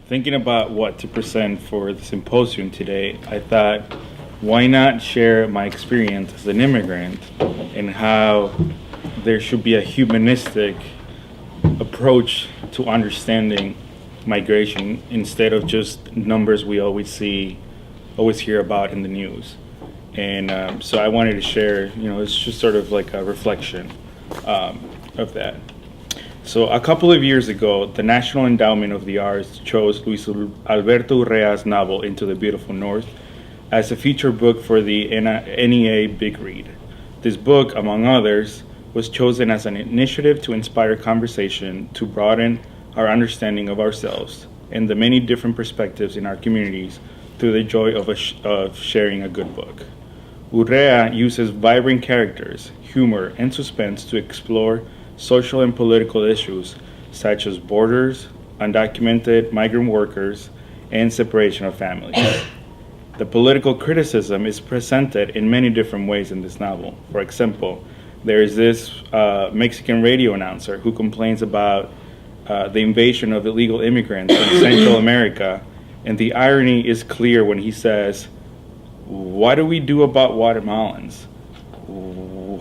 Thinking about what to present for the symposium today, I thought, why not share my experience as an immigrant and how there should be a humanistic approach to understanding migration instead of just numbers we always hear about in the news. And so I wanted to share, it's just sort of like a reflection of that. So a couple of years ago, the National Endowment of the Arts chose Luis Alberto Urrea's novel Into the Beautiful North as a feature book for the NEA Big Read. This book, among others, was chosen as an initiative to inspire conversation to broaden our understanding of ourselves and the many different perspectives in our communities through the joy of sharing a good book. Urrea uses vibrant characters, humor, and suspense to explore social and political issues such as borders, undocumented migrant workers, and separation of families. The political criticism is presented in many different ways in this novel. For example, there is this Mexican radio announcer who complains about the invasion of illegal immigrants from Central America, and the irony is clear when he says, "What do we do about Guatemalans?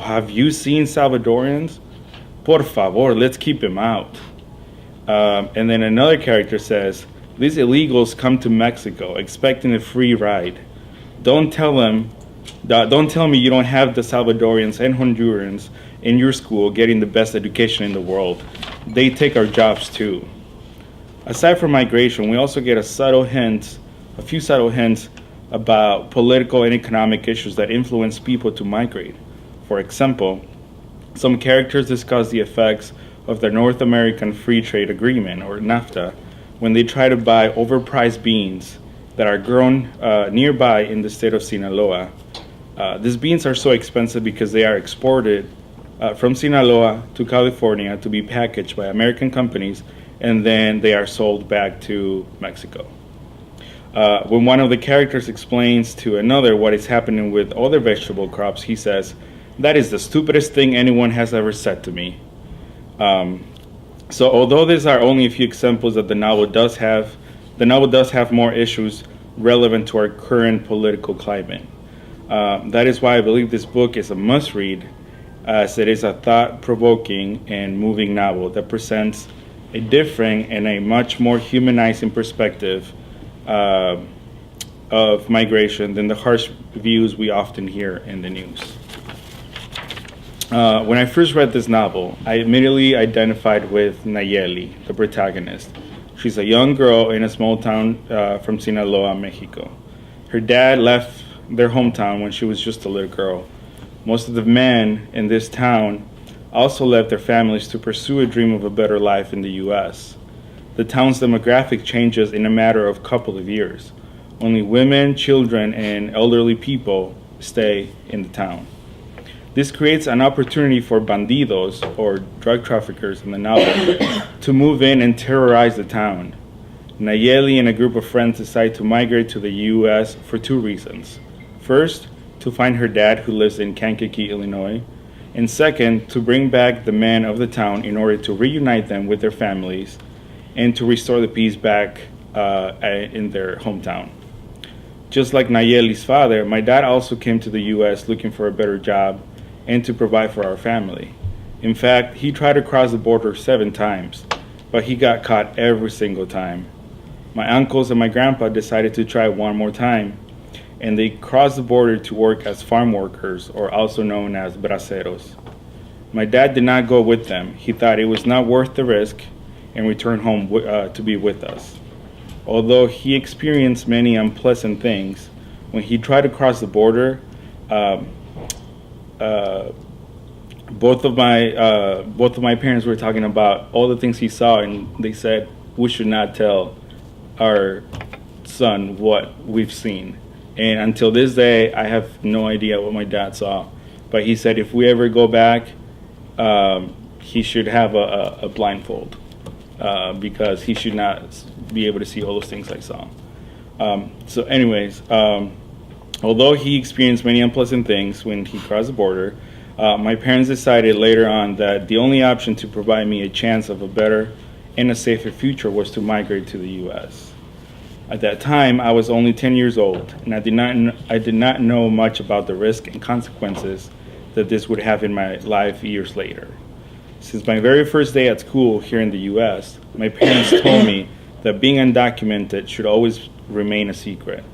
Have you seen Salvadorians? Por favor, let's keep him out." And then another character says, "These illegals come to Mexico expecting a free ride. Don't tell me you don't have the Salvadorians and Hondurans in your school getting the best education in the world. They take our jobs too." Aside from migration, we also get a few subtle hints about political and economic issues that influence people to migrate. For example, some characters discuss the effects of the North American Free Trade Agreement, or NAFTA, when they try to buy overpriced beans that are grown nearby in the state of Sinaloa. These beans are so expensive because they are exported from Sinaloa to California to be packaged by American companies, and then they are sold back to Mexico. When one of the characters explains to another what is happening with other vegetable crops, he says, "That is the stupidest thing anyone has ever said to me." So although these are only a few examples that the novel does have more issues relevant to our current political climate. That is why I believe this book is a must-read, as it is a thought-provoking and moving novel that presents a different and a much more humanizing perspective of migration than the harsh views we often hear in the news. When I first read this novel, I immediately identified with Nayeli, the protagonist. She's a young girl in a small town from Sinaloa, Mexico. Her dad left their hometown when she was just a little girl. Most of the men in this town also left their families to pursue a dream of a better life in the U.S. The town's demographic changes in a matter of a couple of years. Only women, children, and elderly people stay in the town. This creates an opportunity for bandidos, or drug traffickers in the novel, to move in and terrorize the town. Nayeli and a group of friends decide to migrate to the U.S. for two reasons. First, to find her dad, who lives in Kankakee, Illinois, and second, to bring back the men of the town in order to reunite them with their families and to restore the peace back in their hometown. Just like Nayeli's father, my dad also came to the U.S. looking for a better job and to provide for our family. In fact, he tried to cross the border 7 times, but he got caught every single time. My uncles and my grandpa decided to try one more time, and they crossed the border to work as farm workers, or also known as braceros. My dad did not go with them. He thought it was not worth the risk and returned home to be with us. Although he experienced many unpleasant things, when he tried to cross the border, both of my parents were talking about all the things he saw, and they said we should not tell our son what we've seen. And until this day, I have no idea what my dad saw. But he said if we ever go back, he should have a blindfold because he should not be able to see all those things I saw. So anyways, although he experienced many unpleasant things when he crossed the border, my parents decided later on that the only option to provide me a chance of a better and a safer future was to migrate to the U.S. At that time, I was only 10 years old, and I did not know much about the risk and consequences that this would have in my life years later. Since my very first day at school here in the U.S., my parents told me that being undocumented should always remain a secret.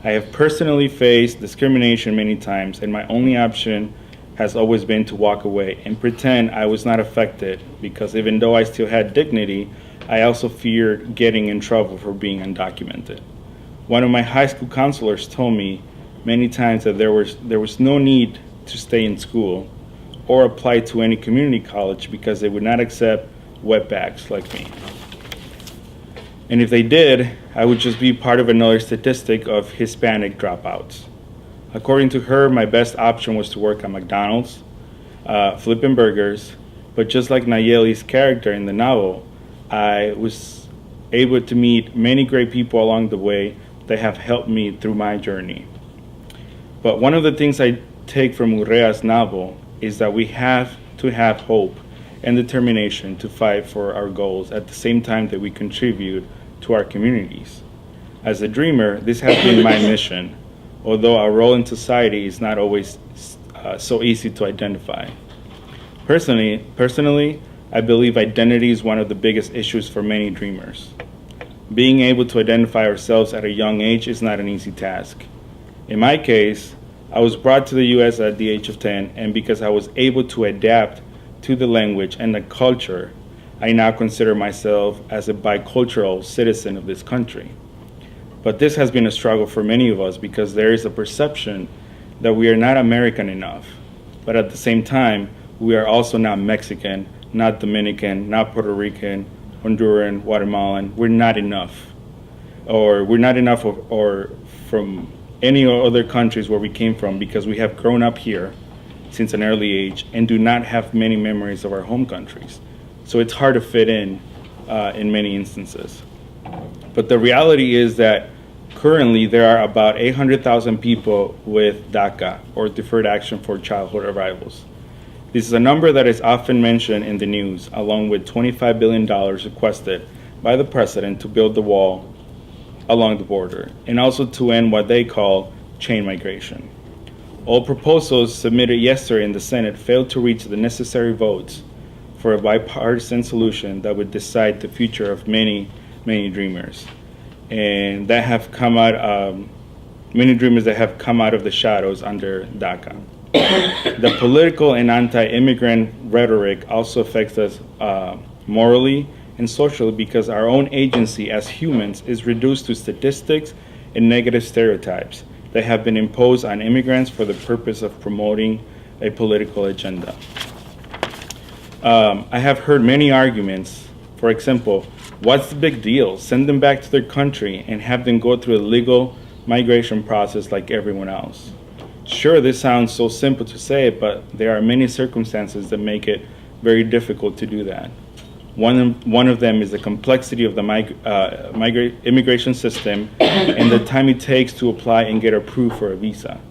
I have personally faced discrimination many times, and my only option has always been to walk away and pretend I was not affected, because even though I still had dignity, I also feared getting in trouble for being undocumented. One of my high school counselors told me many times that there was no need to stay in school or apply to any community college because they would not accept wetbacks like me. And if they did, I would just be part of another statistic of Hispanic dropouts. According to her, my best option was to work at McDonald's, flipping burgers, but just like Nayeli's character in the novel, I was able to meet many great people along the way that have helped me through my journey. But one of the things I take from Urrea's novel is that we have to have hope and determination to fight for our goals at the same time that we contribute to our communities. As a dreamer, this has been my mission, although our role in society is not always so easy to identify. Personally, I believe identity is one of the biggest issues for many dreamers. Being able to identify ourselves at a young age is not an easy task. In my case, I was brought to the U.S. at the age of 10, and because I was able to adapt to the language and the culture, I now consider myself as a bicultural citizen of this country. But this has been a struggle for many of us because there is a perception that we are not American enough. But at the same time, we are also not Mexican, not Dominican, not Puerto Rican, Honduran, Guatemalan. We're not enough. Or we're not enough or from any other countries where we came from because we have grown up here since an early age and do not have many memories of our home countries. So it's hard to fit in many instances. But the reality is that currently there are about 800,000 people with DACA, or Deferred Action for Childhood Arrivals. This is a number that is often mentioned in the news, along with $25 billion requested by the president to build the wall along the border, and also to end what they call chain migration. All proposals submitted yesterday in the Senate failed to reach the necessary votes for a bipartisan solution that would decide the future of many dreamers, and that have come out, many dreamers that have come out of the shadows under DACA. The political and anti-immigrant rhetoric also affects us morally and socially because our own agency as humans is reduced to statistics and negative stereotypes that have been imposed on immigrants for the purpose of promoting a political agenda. I have heard many arguments. For example, what's the big deal? Send them back to their country and have them go through a legal migration process like everyone else. Sure, this sounds so simple to say, but there are many circumstances that make it very difficult to do that. One of them is the complexity of the immigration system and the time it takes to apply and get approved for a visa.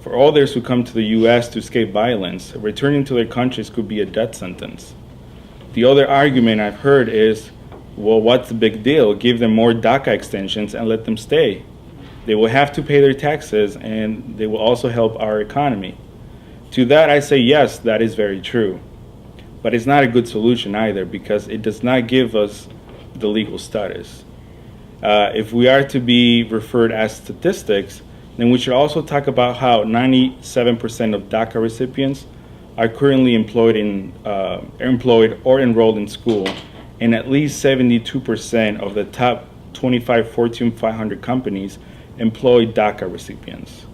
For others who come to the U.S. to escape violence, returning to their countries could be a death sentence. The other argument I've heard is, well, what's the big deal? Give them more DACA extensions and let them stay. They will have to pay their taxes and they will also help our economy. To that I say yes, that is very true. But it's not a good solution either because it does not give us the legal status. If we are to be referred as statistics, then we should also talk about how 97% of DACA recipients are currently employed or enrolled in school, and at least 72% of the top 25 Fortune 500 companies employ DACA recipients.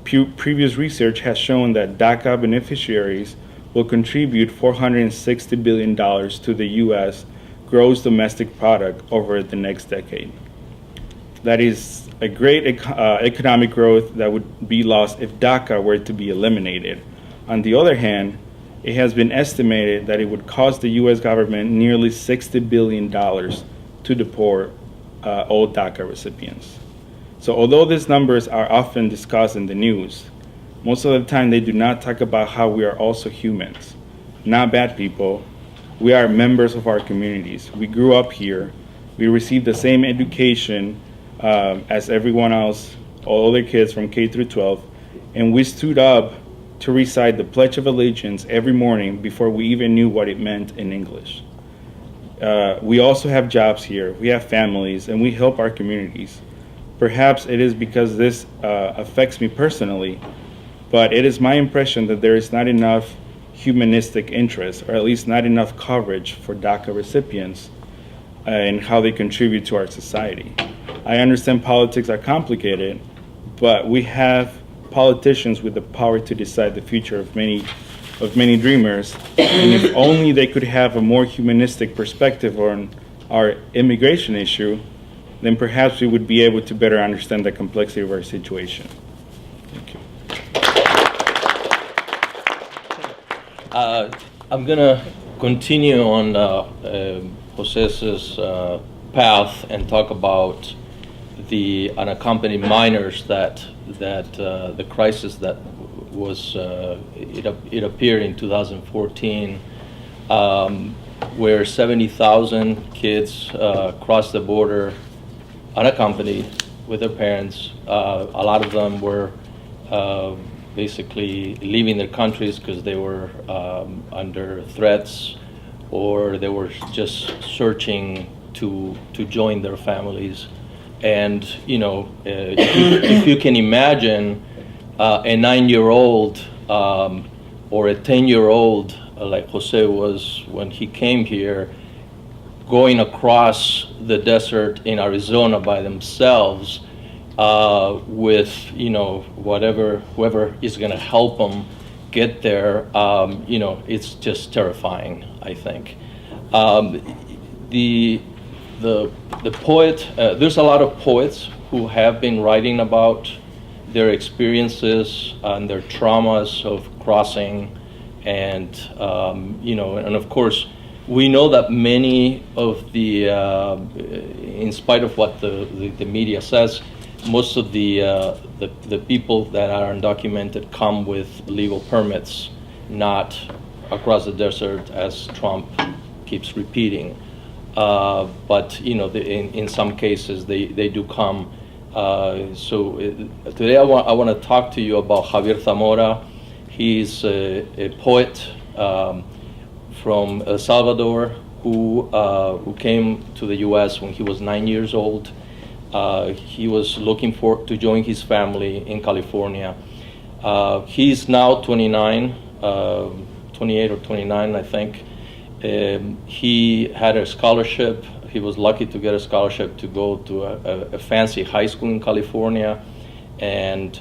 Previous research has shown that DACA beneficiaries will contribute $460 billion to the U.S. gross domestic product over the next decade. That is a great economic growth that would be lost if DACA were to be eliminated. On the other hand, it has been estimated that it would cost the U.S. government nearly $60 billion to deport all DACA recipients. So although these numbers are often discussed in the news, most of the time they do not talk about how we are also humans, not bad people, We are members of our communities. We grew up here. We received the same education as everyone else, all other kids from K through 12, and we stood up to recite the Pledge of Allegiance every morning before we even knew what it meant in English. We also have jobs here, we have families, and we help our communities. Perhaps it is because this affects me personally, but it is my impression that there is not enough humanistic interest, or at least not enough coverage for DACA recipients and how they contribute to our society. I understand politics are complicated, but we have politicians with the power to decide the future of many dreamers, and if only they could have a more humanistic perspective on our immigration issue, then perhaps we would be able to better understand the complexity of our situation. Thank you. I'm going to continue on Jose's path and talk about the unaccompanied minors, that the crisis that was it appeared in 2014, where 70,000 kids crossed the border unaccompanied with their parents. A lot of them were basically leaving their countries because they were under threats, or they were just searching to join their families. And if you can imagine a 9-year-old or a 10-year-old like Jose was when he came here, going across the desert in Arizona by themselves with whoever is going to help them get there, it's just terrifying, I think. The poet, there's a lot of poets who have been writing about their experiences and their traumas of crossing, and and of course we know that many of the, in spite of what the media says, most of the people that are undocumented come with legal permits, not across the desert as Trump keeps repeating. But in some cases they do come. Today I want to talk to you about Javier Zamora. He's a poet from El Salvador who came to the U.S. when he was 9 years old. He was looking to join his family in California. He's now 28 or 29, I think. He had a scholarship. He was lucky to get a scholarship to go to a fancy high school in California, and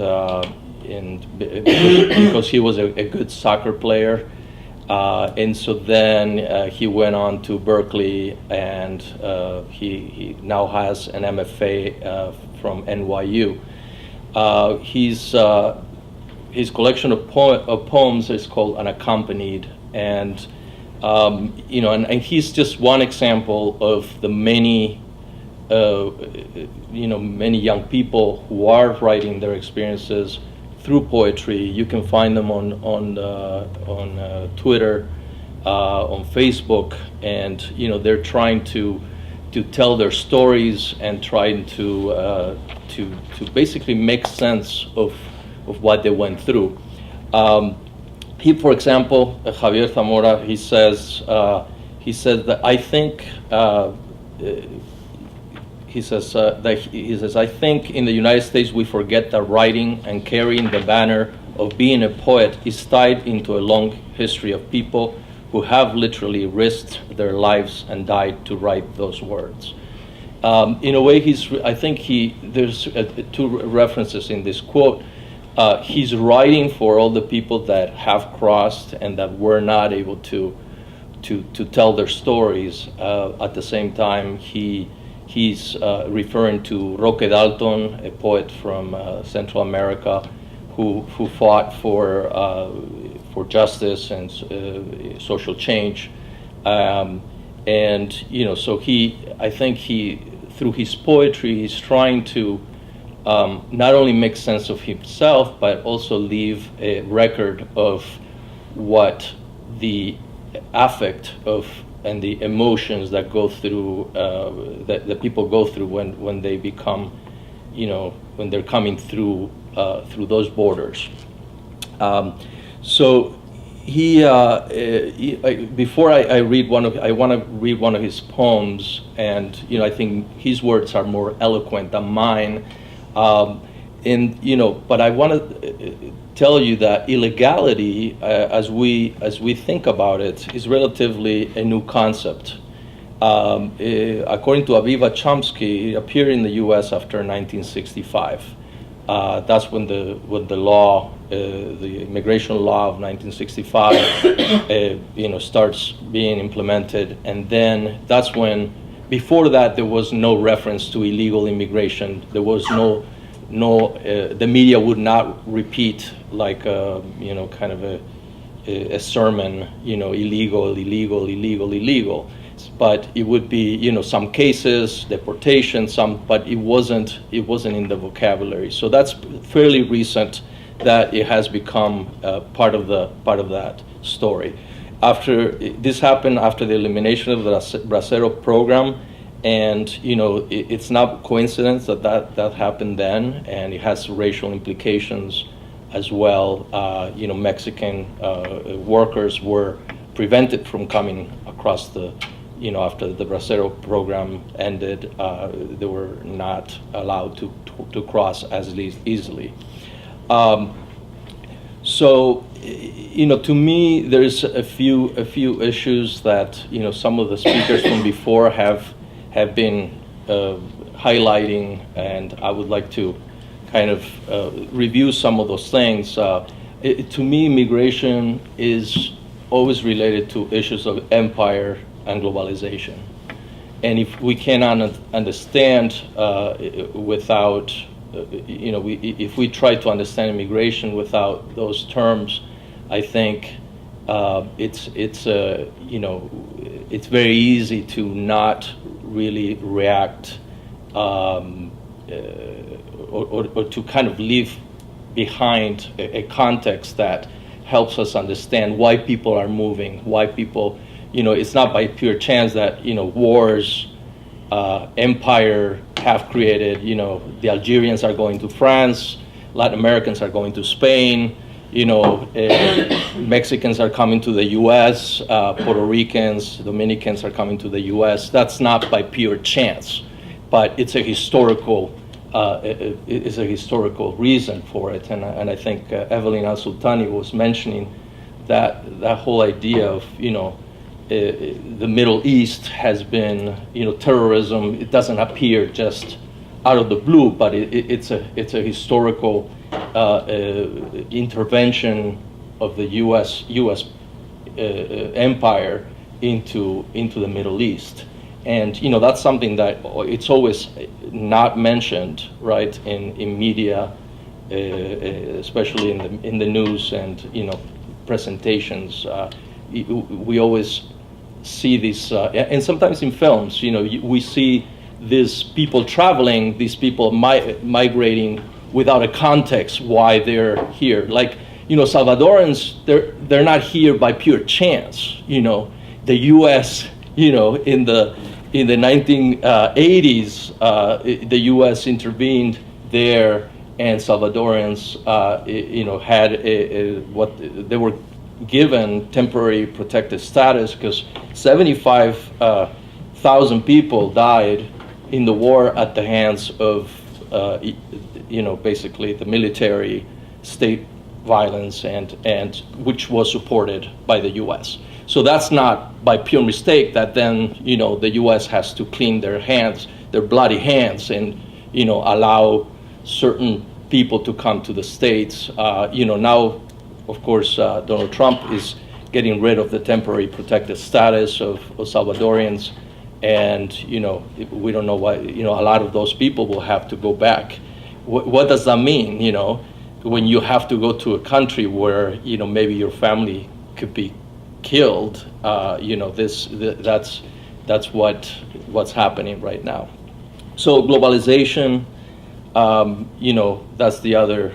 because he was a good soccer player, and so then he went on to Berkeley, and he now has an MFA from NYU. His collection of poems is called Unaccompanied, and and he's just one example of the many, many young people who are writing their experiences through poetry. You can find them on Twitter, on Facebook, and they're trying to tell their stories and trying to basically make sense of what they went through. He, for example, Javier Zamora, he says that I think I think in the United States we forget that writing and carrying the banner of being a poet is tied into a long history of people who have literally risked their lives and died to write those words. In a way, there's two references in this quote. He's writing for all the people that have crossed and that were not able to tell their stories. At the same time, he's referring to Roque Dalton, a poet from Central America, who fought for justice and social change, so I think through his poetry, he's trying to not only make sense of himself, but also leave a record of what the affect of and the emotions that go through that people go through when they become, when they're coming through those borders. So before I read I want to read one of his poems, and I think his words are more eloquent than mine. But I want to tell you that illegality, as we think about it, is relatively a new concept. According to Aviva Chomsky, it appeared in the U.S. after 1965. That's when the law, the immigration law of 1965, starts being implemented, and then that's when. Before that, there was no reference to illegal immigration. There was the media would not repeat like kind of a sermon, illegal. But it would be, some cases, deportation, but it wasn't in the vocabulary. So that's fairly recent that it has become part of that story. This happened after the elimination of the Bracero program, and it's not coincidence that happened then, and it has racial implications as well. Mexican workers were prevented from coming across after the Bracero program ended, they were not allowed to cross as easily. So, to me, there's a few issues that some of the speakers from before have been highlighting, and I would like to kind of review some of those things. To me, immigration is always related to issues of empire and globalization. And if we cannot understand without, if we try to understand immigration without those terms, I think it's very easy to not really react or to kind of leave behind a context that helps us understand why people are moving, why people. It's not by pure chance that, wars, empire have created, the Algerians are going to France, Latin Americans are going to Spain, Mexicans are coming to the U.S., Puerto Ricans, Dominicans are coming to the U.S. That's not by pure chance, but it's a historical reason for it. And I think Evelyn Al-Sultani was mentioning that whole idea of, the Middle East has been, terrorism. It doesn't appear just out of the blue, but it's a historical intervention of the U.S. empire into the Middle East, and that's something that it's always not mentioned, right, in media, especially in the news and presentations. We always see this, and sometimes in films, we see these people traveling, these people migrating without a context why they're here. Like, Salvadorans, they're not here by pure chance. The U.S., in the 1980s, the U.S. intervened there, and Salvadorans, had what they were given temporary protected status because 75,000 people died in the war at the hands of, basically the military state violence and which was supported by the U.S. So that's not by pure mistake that then, the U.S. has to clean their hands, their bloody hands, and, allow certain people to come to the States. Now, of course, Donald Trump is getting rid of the temporary protected status of Salvadorians, and we don't know why. A lot of those people will have to go back. What does that mean? When you have to go to a country where maybe your family could be killed. That's what's happening right now. So globalization. That's the other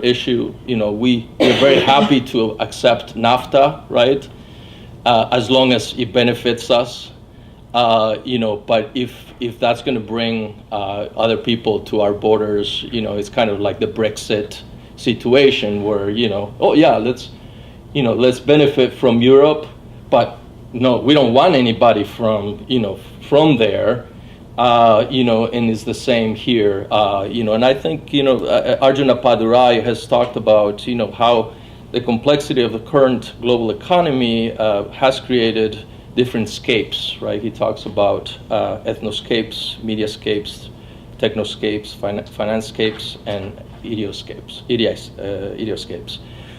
issue. We're very happy to accept NAFTA, right? as long as it benefits us. But if that's going to bring other people to our borders, it's kind of like the Brexit situation where, oh yeah, let's benefit from Europe, but no, we don't want anybody from there, and it's the same here, and I think, Arjuna Padurai has talked about, how the complexity of the current global economy has created different scapes, right? He talks about ethnoscapes, mediascapes, technoscapes, financescapes, and idioscapes.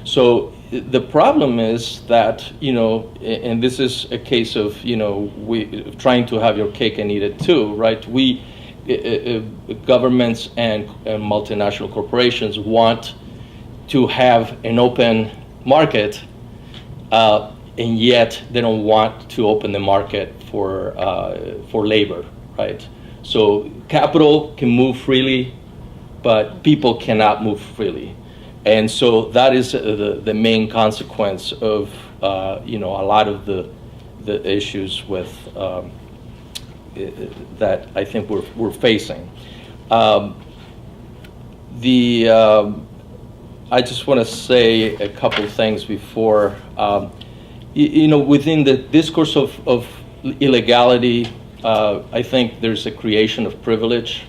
So the problem is that, and this is a case of, we trying to have your cake and eat it too, right? We, governments and multinational corporations want to have an open market, and yet they don't want to open the market for labor, right? So capital can move freely, but people cannot move freely. And so that is the main consequence of a lot of the issues with that I think we're facing. I just want to say a couple things before. Within the discourse of illegality, I think there's a creation of privilege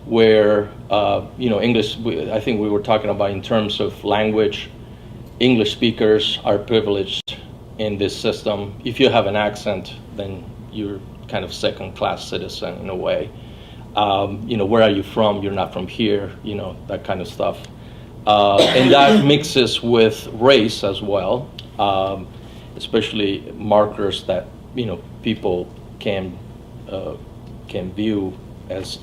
where, English, I think we were talking about in terms of language, English speakers are privileged in this system. If you have an accent, then you're kind of second-class citizen in a way. Where are you from? You're not from here, that kind of stuff. And that mixes with race as well, especially markers that, people can view as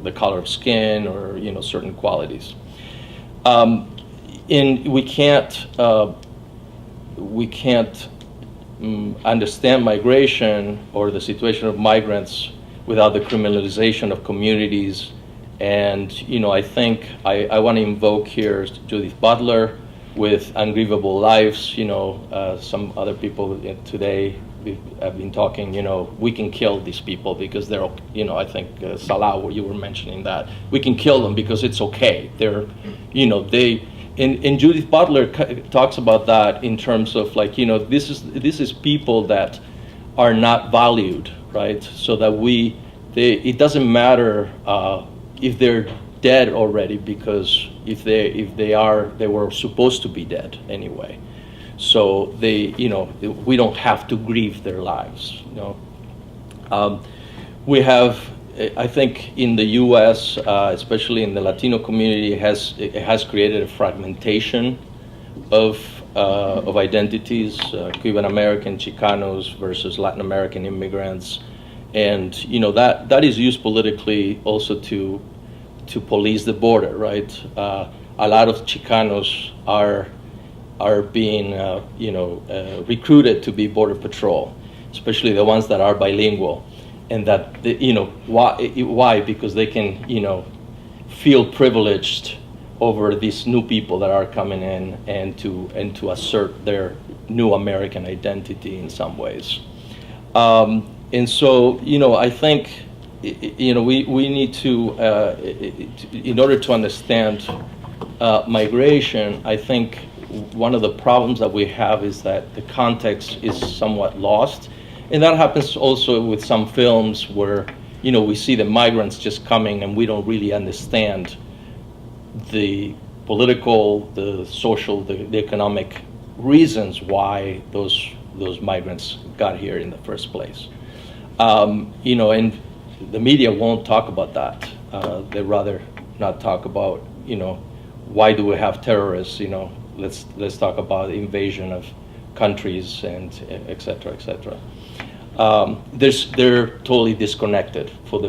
the color of skin or certain qualities. And we can't understand migration or the situation of migrants without the criminalization of communities. And I think I want to invoke here Judith Butler with Ungrievable Lives. Some other people today have been talking, we can kill these people because they're, I think, Salah, you were mentioning that. We can kill them because it's okay. They're, and Judith Butler talks about that in terms of like, this is people that are not valued, right? So that it doesn't matter if they're dead already, because if they were supposed to be dead anyway. So we don't have to grieve their lives. We have, I think, in the U.S., especially in the Latino community, it has created a fragmentation of identities, Cuban American Chicanos versus Latin American immigrants, and that is used politically also to police the border, right? A lot of Chicanos are being recruited to be border patrol, especially the ones that are bilingual, and that why? Because they can feel privileged over these new people that are coming in and to assert their new American identity in some ways. And so I think we need to in order to understand migration, I think one of the problems that we have is that the context is somewhat lost. And that happens also with some films where, we see the migrants just coming and we don't really understand the political, the social, the economic reasons why those migrants got here in the first place. And the media won't talk about that. They'd rather not talk about, why do we have terrorists, let's talk about the invasion of countries and et cetera, et cetera. They're totally disconnected in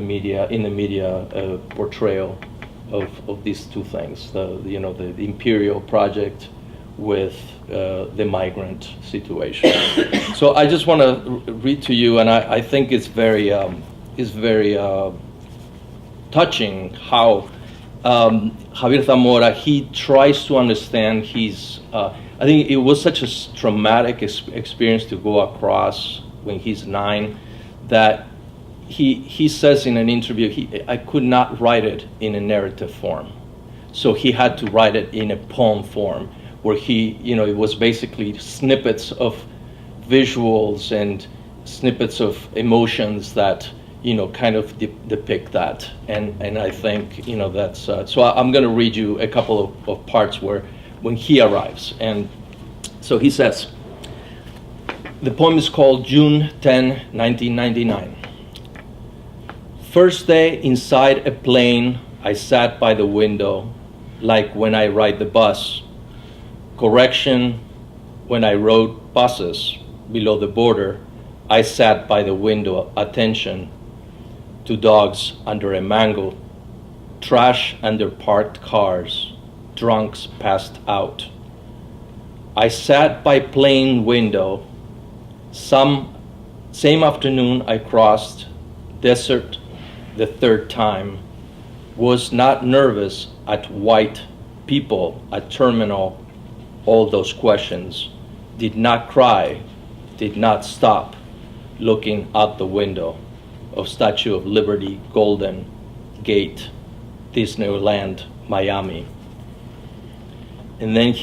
the media portrayal of these two things, the imperial project with the migrant situation. So I just want to read to you, and I think it's very touching how Javier Zamora, he tries to understand I think it was such a traumatic experience to go across when he's 9 that he says in an interview, I could not write it in a narrative form. So he had to write it in a poem form where it was basically snippets of visuals and snippets of emotions that kind of depict that, and I think that's so. I'm going to read you a couple of parts when he arrives, and so he says. The poem is called June 10, 1999. First day inside a plane, I sat by the window, like when I ride the bus. Correction, when I rode buses below the border, I sat by the window. Attention to dogs under a mango, trash under parked cars, drunks passed out. I sat by plane window. Same afternoon I crossed desert the third time, was not nervous at white people at terminal, all those questions, did not cry, did not stop looking out the window of Statue of Liberty, Golden Gate, Disneyland, Miami. And then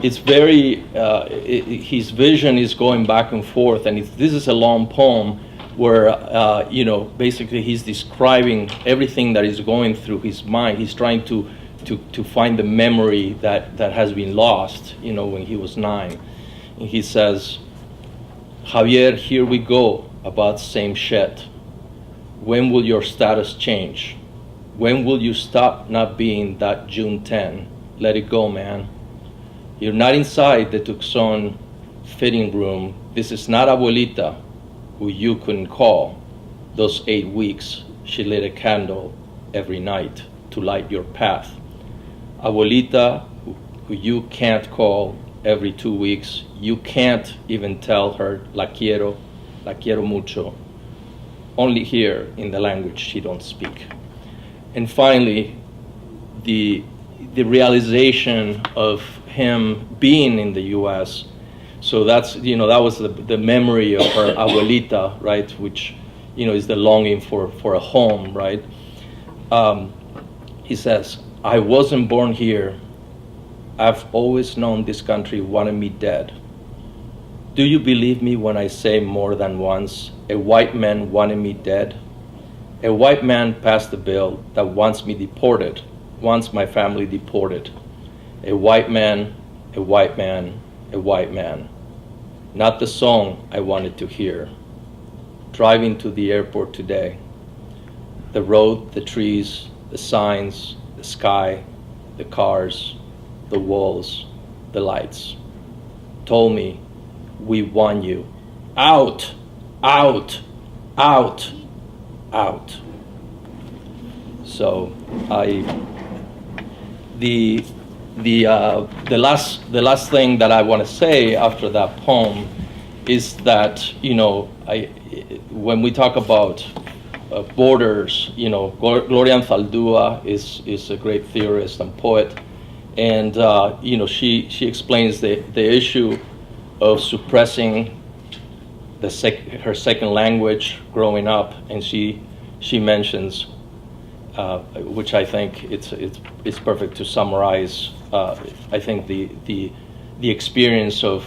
it's very, his vision is going back and forth, and this is a long poem where, basically he's describing everything that is going through his mind. He's trying to find the memory that has been lost, when he was 9. And he says, Javier, here we go about same shit. When will your status change? When will you stop not being that June 10? Let it go, man. You're not inside the Tucson fitting room. This is not Abuelita, who you couldn't call. Those 8 weeks, she lit a candle every night to light your path. Abuelita, who you can't call every 2 weeks, you can't even tell her, la quiero mucho, only here in the language she don't speak. And finally, the realization of him being in the U.S. So that's, that was the memory of her abuelita, right? Which, is the longing for a home, right? He says, I wasn't born here. I've always known this country wanted me dead. Do you believe me when I say more than once, a white man wanted me dead? A white man passed a bill that wants me deported, wants my family deported. A white man, a white man, a white man. Not the song I wanted to hear. Driving to the airport today. The road, the trees, the signs, the sky, the cars, the walls, the lights. Told me, we want you. Out, out, out, out. So the last thing that I want to say after that poem is that when we talk about borders, Gloria Anzaldúa is a great theorist and poet, and she explains the issue of suppressing her second language growing up, and she mentions, which I think it's perfect to summarize. I think the experience of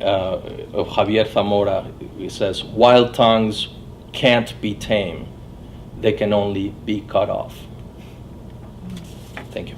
Javier Zamora. He says, wild tongues can't be tamed; they can only be cut off. Thank you.